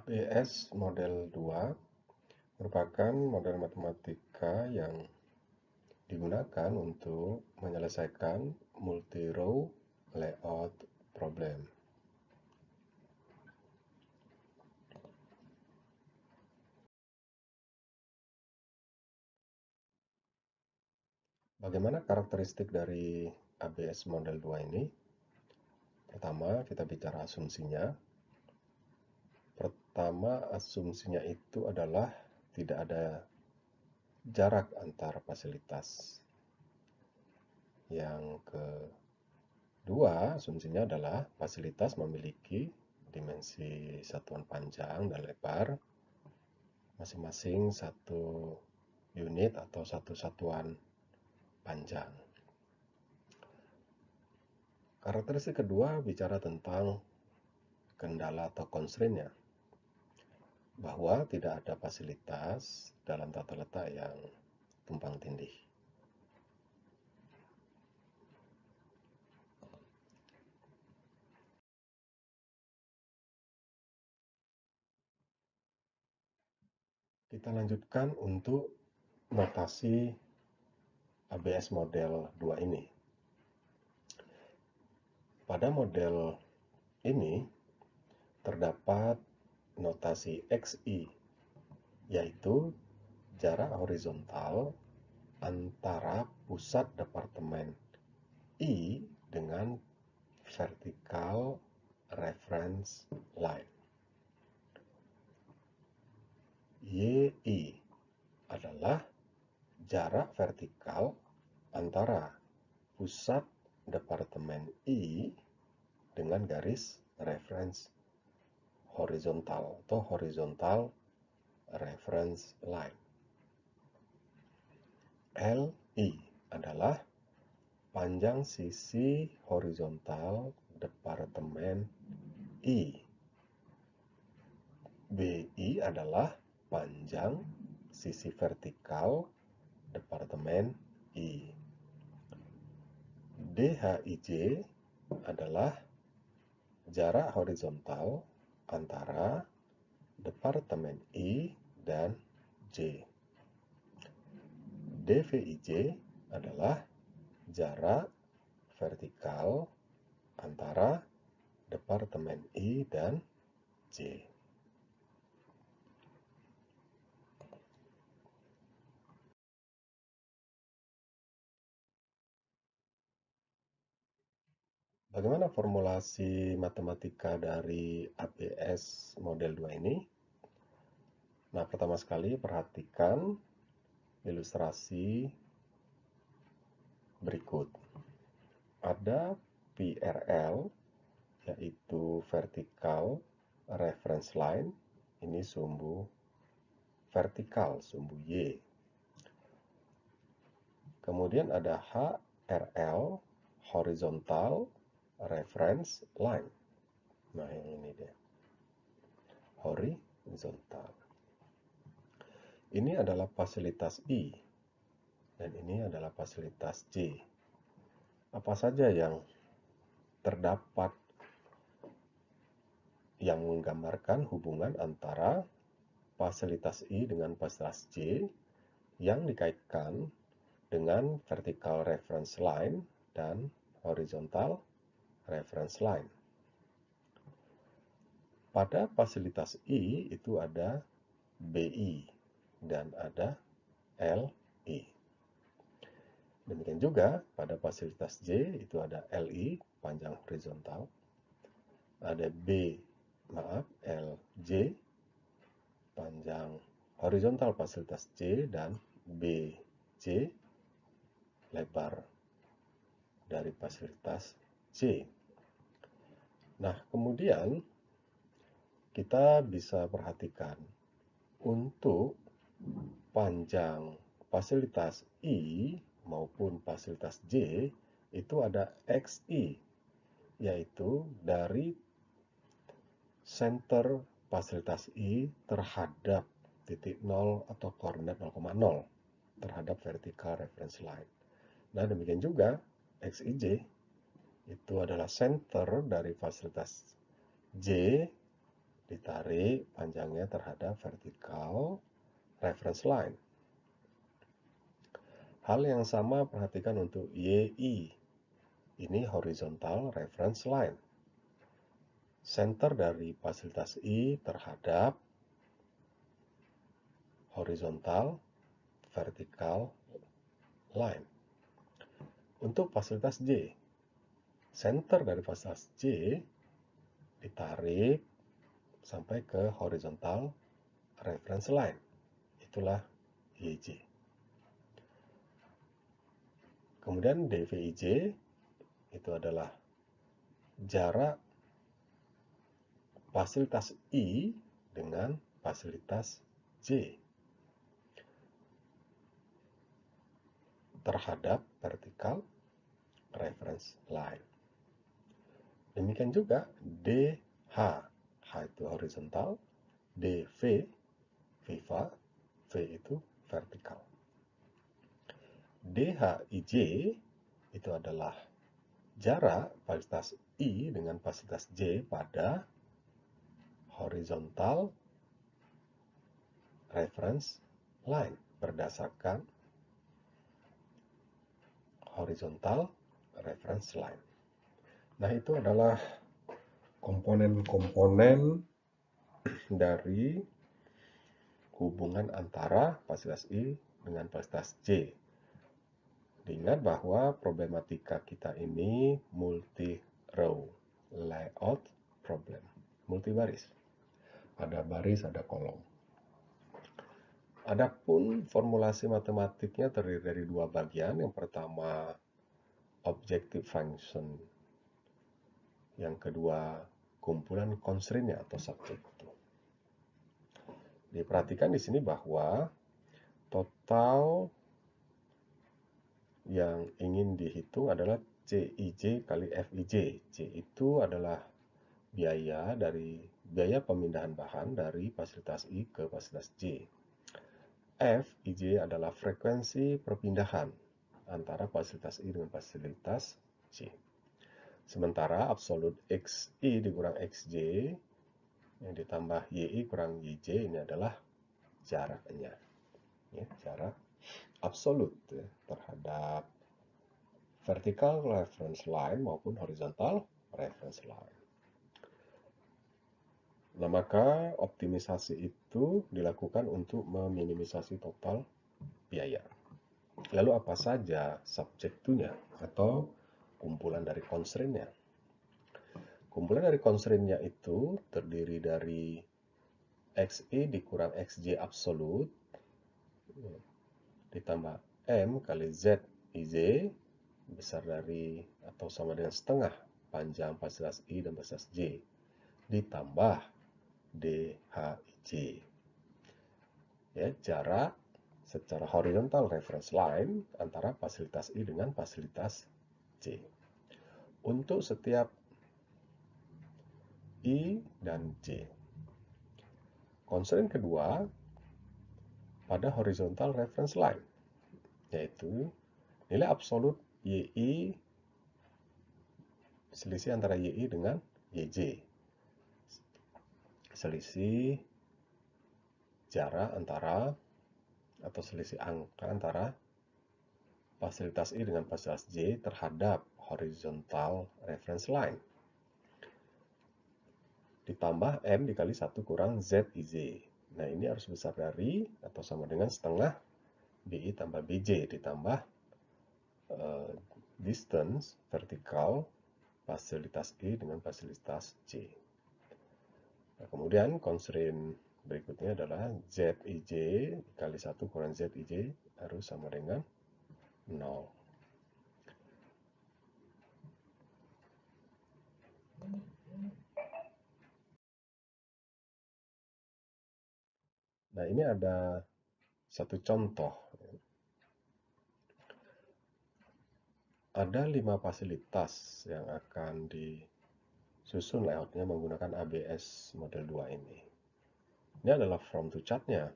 ABS model 2 merupakan model matematika yang digunakan untuk menyelesaikan multi-row layout problem. Bagaimana karakteristik dari ABS model 2 ini? Pertama, kita bicara asumsinya. Pertama, asumsinya itu adalah tidak ada jarak antar fasilitas. Yang kedua, asumsinya adalah fasilitas memiliki dimensi satuan panjang dan lebar masing-masing satu unit atau satu satuan panjang. Karakteristik kedua bicara tentang kendala atau constraint-nya, bahwa tidak ada fasilitas dalam tata letak yang tumpang tindih. Kita lanjutkan untuk notasi ABS model 2 ini. Pada model ini terdapat notasi XI, yaitu jarak horizontal antara pusat departemen I dengan vertical reference line. YI adalah jarak vertikal antara pusat departemen I dengan garis reference horizontal atau horizontal reference line. LI adalah panjang sisi horizontal departemen I. BI adalah panjang sisi vertikal departemen I. DHIJ adalah jarak horizontal antara departemen I dan J. DVIJ adalah jarak vertikal antara departemen I dan J. Bagaimana formulasi matematika dari ABS model 2 ini? Nah, pertama sekali perhatikan ilustrasi berikut. Ada PRL, yaitu vertical reference line. Ini sumbu vertikal, sumbu Y. Kemudian ada HRL, horizontal reference line. Nah, yang ini dia. Horizontal. Ini adalah fasilitas I. Dan ini adalah fasilitas J. Apa saja yang terdapat yang menggambarkan hubungan antara fasilitas I dengan fasilitas J yang dikaitkan dengan vertical reference line dan horizontal reference line. Pada fasilitas I itu ada BI dan ada LI. Demikian juga pada fasilitas J itu ada LI panjang horizontal, ada LJ panjang horizontal fasilitas J dan BJ lebar dari fasilitas J. Nah, kemudian kita bisa perhatikan untuk panjang fasilitas I maupun fasilitas J itu ada XI, yaitu dari center fasilitas I terhadap titik 0 atau koordinat 0,0 terhadap vertical reference line. Nah, demikian juga XIJ itu adalah center dari fasilitas J ditarik panjangnya terhadap vertical reference line. Hal yang sama perhatikan untuk YI. Ini horizontal reference line. Center dari fasilitas I terhadap horizontal vertical line. Untuk fasilitas J, center dari fasilitas J ditarik sampai ke horizontal reference line. Itulah YJ. Kemudian DVIJ itu adalah jarak fasilitas I dengan fasilitas J terhadap vertical reference line. Demikian juga DH, H itu horizontal, DV, viva, V itu vertikal. DHIJ itu adalah jarak fasilitas I dengan fasilitas J pada horizontal reference line berdasarkan horizontal reference line. Nah, itu adalah komponen-komponen dari hubungan antara fasilitas I dengan fasilitas J. Diingat bahwa problematika kita ini multi-row layout problem, multi baris. Ada baris, ada kolom. Adapun formulasi matematiknya terdiri dari dua bagian. Yang pertama objective function, yang kedua kumpulan constraint-nya atau subjek. Diperhatikan di sini bahwa total yang ingin dihitung adalah CIJ kali FIJ. C itu adalah biaya pemindahan bahan dari fasilitas I ke fasilitas J. FIJ adalah frekuensi perpindahan antara fasilitas I dengan fasilitas J. Sementara absolut XI dikurang XJ yang ditambah YI kurang YJ ini adalah jaraknya. Ya, jarak absolut ya, terhadap vertical reference line maupun horizontal reference line. Nah, maka optimisasi itu dilakukan untuk meminimisasi total biaya. Lalu apa saja subjektunya atau kumpulan dari constraint-nya? Kumpulan dari constraint-nya itu terdiri dari XI dikurang XJ absolut ditambah M kali ZIJ besar dari atau sama dengan setengah panjang fasilitas I dan fasilitas J ditambah DHIJ. Ya, jarak secara horizontal reference line antara fasilitas I dengan fasilitas J. Untuk setiap I dan J. Constraint kedua pada horizontal reference line, yaitu nilai absolut YI, selisih antara YI dengan YJ. Selisih jarak antara atau selisih angka antara fasilitas I dengan fasilitas J terhadap horizontal reference line. Ditambah M dikali 1 kurang ZIJ. Nah, ini harus besar dari atau sama dengan setengah BI tambah BJ ditambah distance vertikal fasilitas I dengan fasilitas J. Nah, kemudian constraint berikutnya adalah ZIJ dikali 1 kurang ZIJ harus sama dengan 0. Nah, ini ada satu contoh. Ada 5 fasilitas yang akan disusun layoutnya menggunakan ABS model 2 ini. Ini adalah from to chart-nya.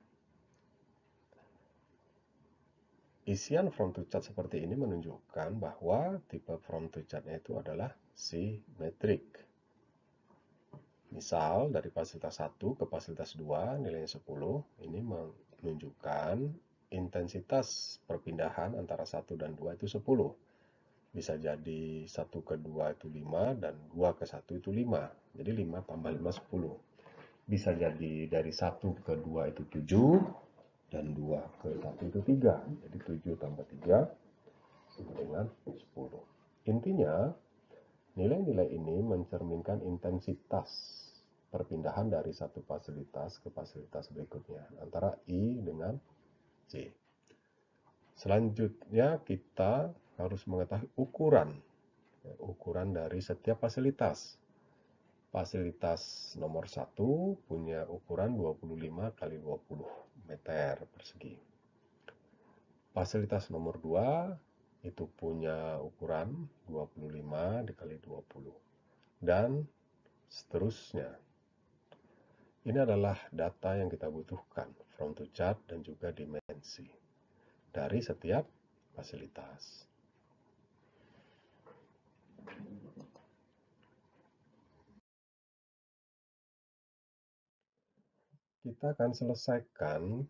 Isian from to chart seperti ini menunjukkan bahwa tipe from to chart-nya itu adalah simetrik. Misal dari fasilitas 1 ke fasilitas 2 nilainya 10, ini menunjukkan intensitas perpindahan antara 1 dan 2 itu 10. Bisa jadi 1 ke 2 itu 5 dan 2 ke 1 itu 5. Jadi 5 tambah 5 10. Bisa jadi dari 1 ke 2 itu 7 dan 2 ke 1 itu 3. Jadi 7 tambah 3 sama dengan 10. Intinya, nilai-nilai ini mencerminkan intensitas perpindahan dari satu fasilitas ke fasilitas berikutnya antara I dengan J. Selanjutnya kita harus mengetahui ukuran dari setiap fasilitas. Fasilitas nomor 1 punya ukuran 25 kali 20 meter persegi. Fasilitas nomor 2 itu punya ukuran 25 dikali 20. Dan seterusnya. Ini adalah data yang kita butuhkan, from to chart dan juga dimensi dari setiap fasilitas. Kita akan selesaikan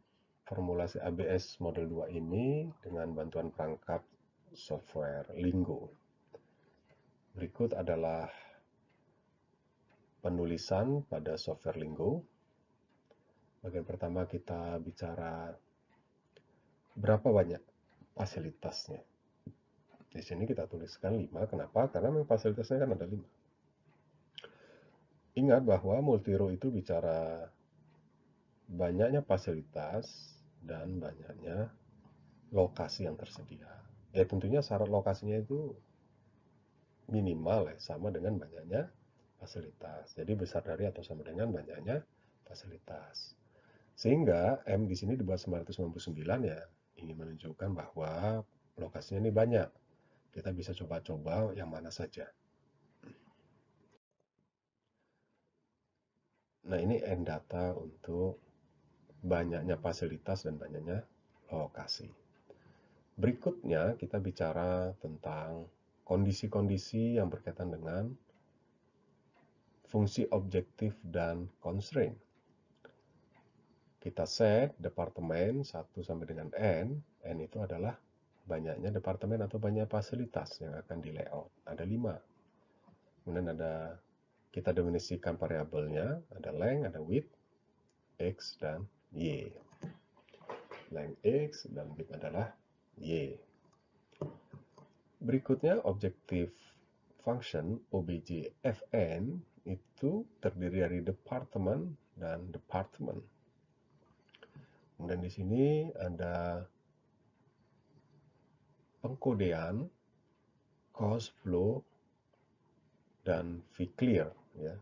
formulasi ABS model 2 ini dengan bantuan perangkat software Lingo. Berikut adalah penulisan pada software Lingo. Bagian pertama kita bicara berapa banyak fasilitasnya. Di sini kita tuliskan 5. Kenapa? Karena memang fasilitasnya kan ada 5. Ingat bahwa multiro itu bicara banyaknya fasilitas dan banyaknya lokasi yang tersedia. Ya tentunya syarat lokasinya itu minimal ya, sama dengan banyaknya fasilitas. Jadi besar dari atau sama dengan banyaknya fasilitas. Sehingga M di sini di bawah 999 ya ingin menunjukkan bahwa lokasinya ini banyak. Kita bisa coba-coba yang mana saja. Nah ini N data untuk banyaknya fasilitas dan banyaknya lokasi. Berikutnya kita bicara tentang kondisi-kondisi yang berkaitan dengan fungsi objektif dan constraint. Kita set departemen 1 sampai dengan N. N itu adalah banyaknya departemen atau banyak fasilitas yang akan di layout. Ada 5. Kemudian kita definisikan variabelnya, ada length, ada width, X, dan Y. Length X dan width adalah Y. Berikutnya objektif function OBJ Fn itu terdiri dari department dan department. Kemudian di sini ada pengkodean cost flow dan V clear ya.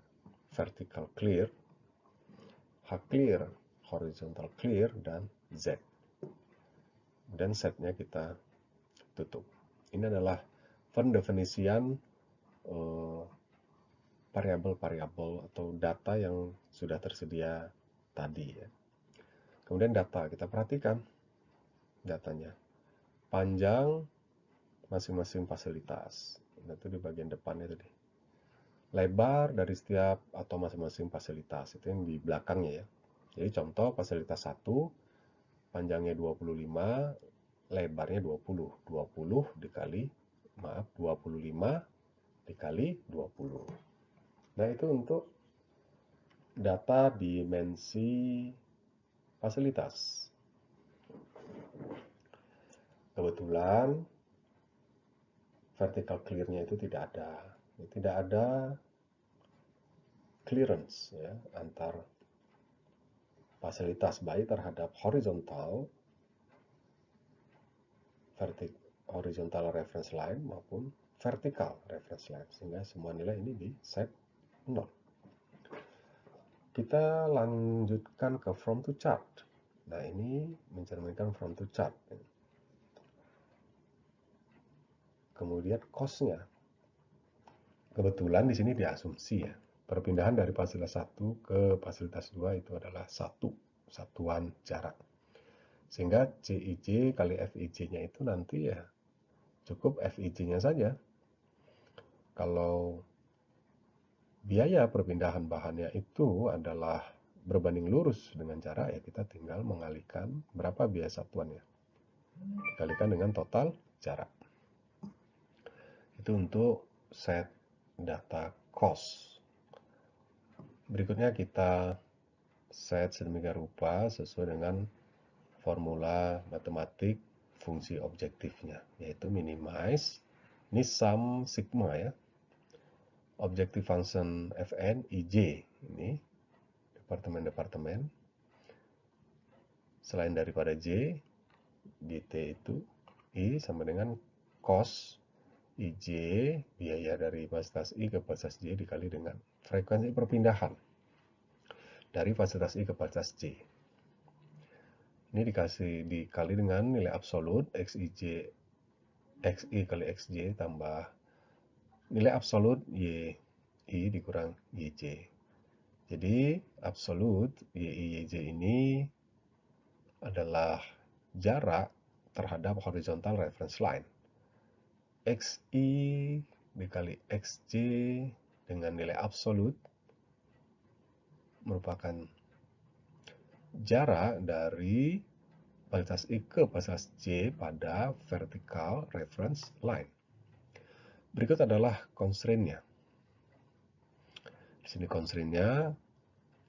Vertical clear, H clear, horizontal clear, dan Z. Dan setnya kita tutup. Ini adalah pendefinisian variabel-variabel atau data yang sudah tersedia tadi ya. Kemudian data, kita perhatikan datanya. Panjang masing-masing fasilitas. Nah, itu di bagian depannya tadi. Lebar dari setiap atau masing-masing fasilitas. Itu yang di belakangnya ya. Jadi contoh fasilitas 1, panjangnya 25, lebarnya 20. 20 dikali, 25 dikali 20. Nah, itu untuk data dimensi fasilitas. Kebetulan vertical clear-nya itu tidak ada. Tidak ada clearance ya, antar fasilitas baik terhadap horizontal reference line maupun vertical reference line, sehingga semua nilai ini di set 0. Kita lanjutkan ke from to chart. Nah, ini mencerminkan from to chart. Kemudian cost-nya. Kebetulan di sini diasumsi ya, perpindahan dari fasilitas 1 ke fasilitas 2 itu adalah satuan jarak. Sehingga CIJ kali FIJ-nya itu nanti ya cukup FIJ-nya saja. Kalau biaya perpindahan bahannya itu adalah berbanding lurus dengan cara ya kita tinggal mengalihkan berapa biaya satuannya. Dikalikan dengan total jarak. Itu untuk set data cost. Berikutnya kita set sedemikian rupa sesuai dengan formula matematik fungsi objektifnya, yaitu minimize, ini sum sigma ya, objective function fn ij, ini departemen-departemen, selain daripada j, gt itu i sama dengan cos ij, biaya dari fasilitas i ke fasilitas j dikali dengan frekuensi perpindahan dari fasilitas i ke fasilitas j. Ini dikali dengan nilai absolut xi kali xj tambah nilai absolut yi dikurang yj. Jadi absolut yj ini adalah jarak terhadap horizontal reference line. Xi dikali xj dengan nilai absolut merupakan jarak dari fasilitas I ke fasilitas J pada vertical reference line. Berikut adalah constraint-nya. Di sini constraint-nya,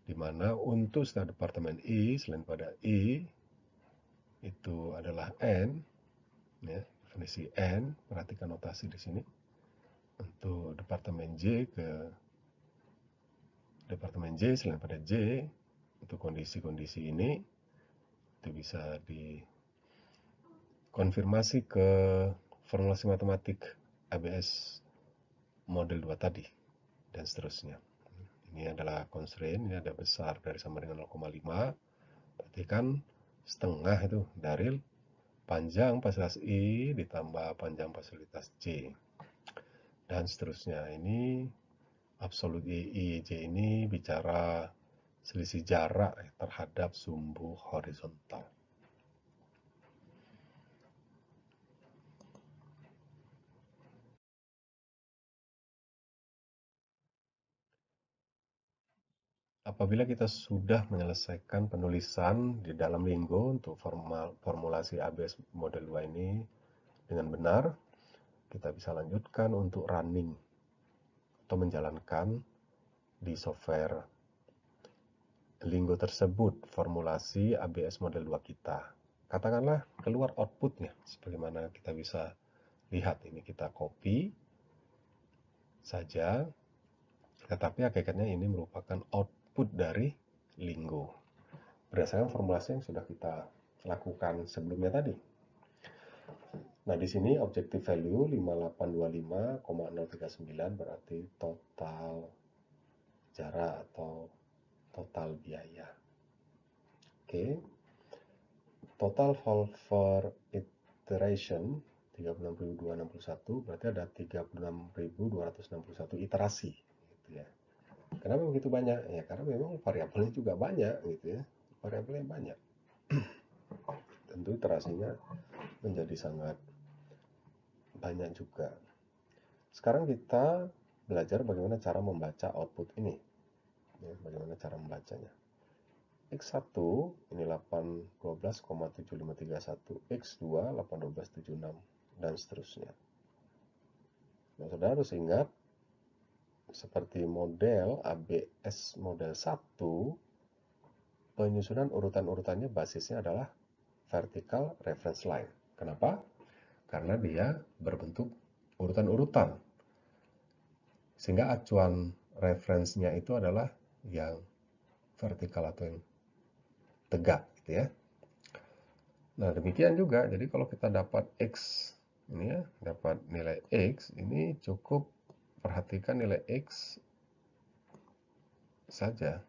di mana untuk setiap departemen I selain pada I itu adalah N, ya, definisi N, perhatikan notasi di sini. Untuk departemen J ke departemen J selain pada J, untuk kondisi-kondisi ini itu bisa dikonfirmasi ke formulasi matematik ABS model 2 tadi dan seterusnya. Ini adalah constraint, ini ada besar dari sama dengan 0,5. Perhatikan setengah itu dari panjang fasilitas I ditambah panjang fasilitas J. Dan seterusnya. Ini absolut IJ ini bicara selisih jarak terhadap sumbu horizontal. Apabila kita sudah menyelesaikan penulisan di dalam Linggo untuk formulasi ABS model 2 ini dengan benar, kita bisa lanjutkan untuk running atau menjalankan di software Linggo tersebut formulasi ABS model 2 kita. Katakanlah keluar outputnya, sebagaimana kita bisa lihat ini, kita copy saja, tetapi hakikatnya ini merupakan output dari Linggo berdasarkan formulasi yang sudah kita lakukan sebelumnya tadi. Nah, di sini objective value 5825,039 berarti total jarak atau total biaya. Oke. Total for iteration 36.261 berarti ada 36.261 iterasi gitu ya. Kenapa begitu banyak? Ya karena memang variabelnya juga banyak gitu ya. Variabelnya banyak. Tentu iterasinya menjadi sangat banyak juga. Sekarang kita belajar bagaimana cara membaca output ini. Ya, bagaimana cara membacanya. X1 ini 812,7531, X2 81276 dan seterusnya. Nah, saudara harus ingat seperti model ABS model 1, penyusunan urutan-urutannya basisnya adalah vertical reference line. Kenapa? Karena dia berbentuk urutan-urutan. Sehingga acuan referensinya itu adalah yang vertikal atau yang tegak gitu ya. Nah, demikian juga. Jadi kalau kita dapat X ini ya, dapat nilai X, ini cukup perhatikan nilai X saja.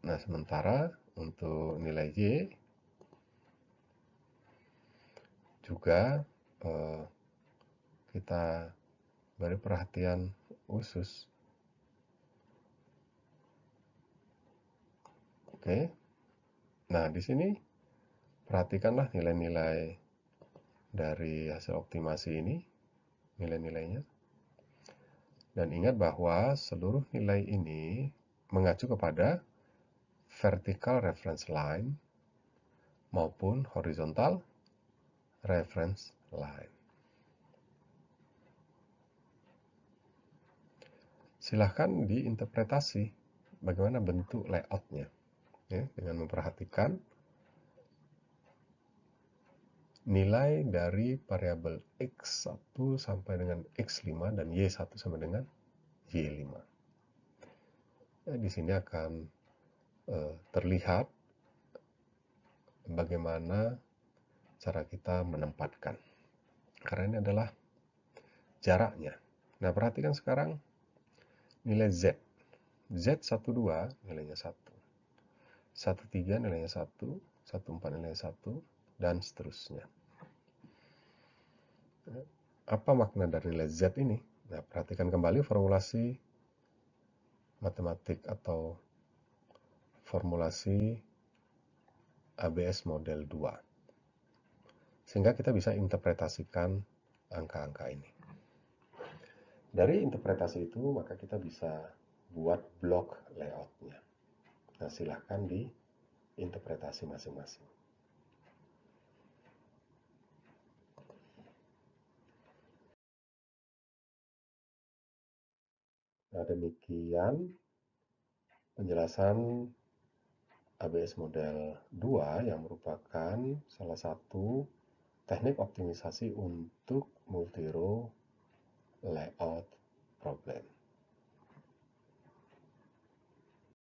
Nah, sementara untuk nilai Y juga kita beri perhatian khusus. Oke. Nah, di sini perhatikanlah nilai-nilai dari hasil optimasi ini, nilai-nilainya. Dan ingat bahwa seluruh nilai ini mengacu kepada vertical reference line maupun horizontal reference line. Silahkan diinterpretasi bagaimana bentuk layoutnya, ya, dengan memperhatikan nilai dari variabel X1 sampai dengan X5 dan Y1 sampai dengan Y5. Di sini akan terlihat bagaimana cara kita menempatkan. Karena ini adalah jaraknya. Nah, perhatikan sekarang nilai Z. Z12 nilainya 1. 13 nilainya 1. 14 nilainya 1. Dan seterusnya. Apa makna dari nilai Z ini? Nah, perhatikan kembali formulasi matematik atau formulasi ABS model 2. Sehingga kita bisa interpretasikan angka-angka ini. Dari interpretasi itu, maka kita bisa buat blok layoutnya. Nah, silahkan diinterpretasi masing-masing. Nah, demikian penjelasan ABS model 2 yang merupakan salah satu teknik optimisasi untuk multi-row layout problem.